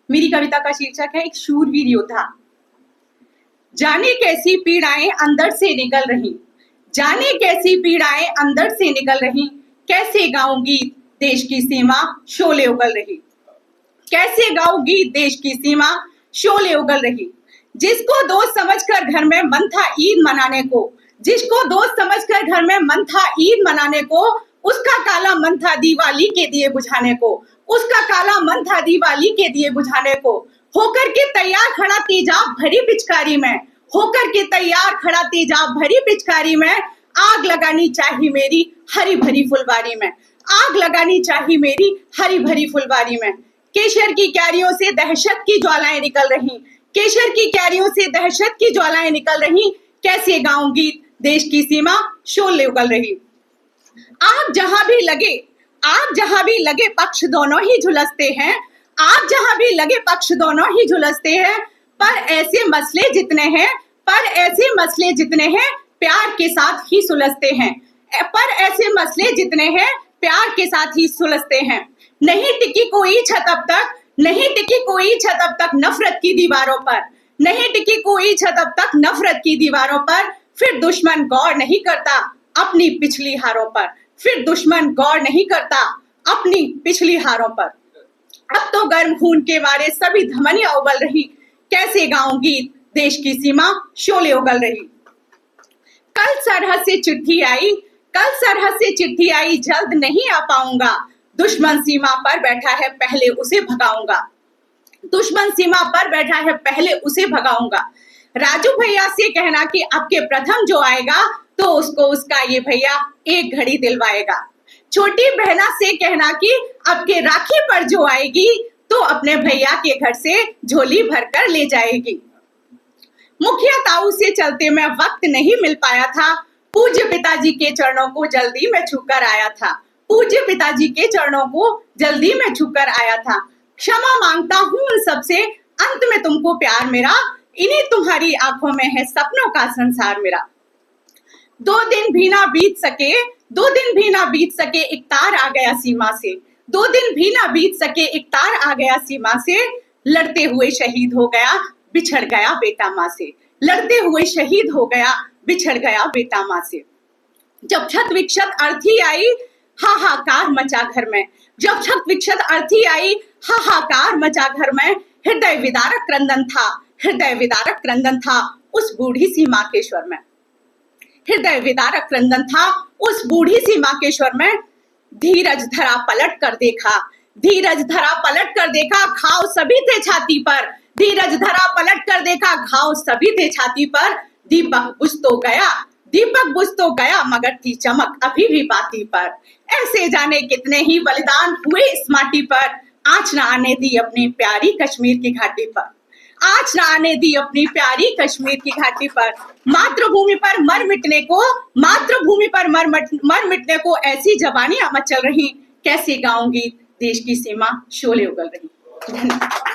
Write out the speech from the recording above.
मेरी कविता का शीर्षक है एक शूरवीर योद्धा। जाने कैसी पीड़ाएं अंदर से निकल रही, जाने कैसी पीड़ाएं अंदर से निकल रही, कैसे गाऊं गीत देश की सीमा शोले उगल रही, कैसे गाऊं गीत देश की सीमा शोले उगल रही। जिसको दोस्त समझकर घर में मन था ईद मनाने को, जिसको दोस्त समझकर घर में मन था ईद मनाने को, उसका काला मन था दिवाली के दिए बुझाने को, उसका काला मन था दिवाली के दिए बुझाने को। होकर के तैयार खड़ा तेजाब भरी पिचकारी में, होकर के तैयार खड़ा तेजाब भरी पिचकारी में, आग लगानी चाहिए मेरी हरी भरी फुलवारी में, आग लगानी चाहिए मेरी हरी भरी फुलवारी में। केशर की क्यारियों से दहशत की ज्वालाएं निकल रही, केशर की क्यारियों से दहशत की ज्वालाएं निकल रही, कैसे गाऊं गीत देश की सीमा शोले उगल रही। आग जहां भी लगे, आग जहां भी लगे पक्ष दोनों ही झुलसते हैं, आग जहां भी लगे पक्ष दोनों ही झुलसते हैं। पर ऐसे मसले जितने हैं, पर ऐसे मसले जितने हैं प्यार के साथ ही सुलझते हैं, पर ऐसे मसले जितने हैं प्यार के साथ ही सुलझते हैं। नहीं टिकी कोई छत अब तक, नहीं टिकी कोई छत अब तक नफरत की दीवारों पर, नहीं टिकी कोई छत अब तक नफरत की दीवारों पर। फिर दुश्मन गौर नहीं करता अपनी पिछली हारों पर, फिर दुश्मन गौर नहीं करता अपनी पिछली हारों पर। अब तो गर्म खून के मारे सभी धमनियां उबल रही, कैसे गाऊं गीत देश की सीमा शोले उगल रही। कल सरहद से चिट्ठी आई, कल सरहद से चिट्ठी आई, जल्द नहीं आ पाऊंगा, दुश्मन सीमा पर बैठा है पहले उसे भगाऊंगा, दुश्मन सीमा पर बैठा है पहले उसे भगाऊंगा। राजू भैया से कहना कि आपके प्रथम जो आएगा तो उसको उसका ये भैया एक घड़ी दिलवाएगा। छोटी बहना से कहना कि आपके राखी पर जो आएगी तो अपने भैया के घर से झोली भरकर ले जाएगी। मुखिया ताऊ से चलते में वक्त नहीं मिल पाया था, पूज्य पिताजी के चरणों को जल्दी में छूकर आया था, पूज्य पिताजी के चरणों को जल्दी में छूकर आया था। क्षमा मांगता हूँ उन सबसे, अंत में तुमको प्यार मेरा, इन्हीं तुम्हारी आंखों में है सपनों का संसार मेरा। 2 दिन भी ना बीत सके, 2 दिन भी ना बीत सके एक तार आ गया सीमा से, 2 दिन भी ना बीत सके एक तार आ गया सीमा से। लड़ते हुए शहीद हो गया बिछड़ गया बेटा माँ से, लड़ते हुए शहीद हो गया बिछड़ गया बेटा माँ से। जब छत विक्षत अर्थी आई हाहाकार मचा घर में, जब छत विक्षत अर्थी आई हाहाकार मचा घर में। हृदय विदारक क्रंदन था, हृदय विदारक क्रंदन था उस बूढ़ी सी माकेश्वर में, हृदय विदारक क्रंदन था उस बूढ़ी सी माकेश्वर में। धीरज धरा पलट कर देखा, धीरज धरा पलट कर देखा, घाव सभी थे छाती पर, धीरज धरा पलट कर देखा, घाव सभी थे छाती पर। दीपक बुझ तो गया, दीपक बुझ तो गया, मगर थी चमक अभी भी बाती पर। ऐसे जाने कितने ही बलिदान हुए इस माटी पर, आँच न आने दी अपनी प्यारी कश्मीर की घाटी पर, आँच न आने दी अपनी प्यारी कश्मीर की घाटी पर। मातृभूमि पर मर मिटने को, मातृभूमि पर मर मिटने को ऐसी जवानियां मचल रही, कैसे गाऊं गीत देश की सीमा शोले उगल रही। धन्यवाद।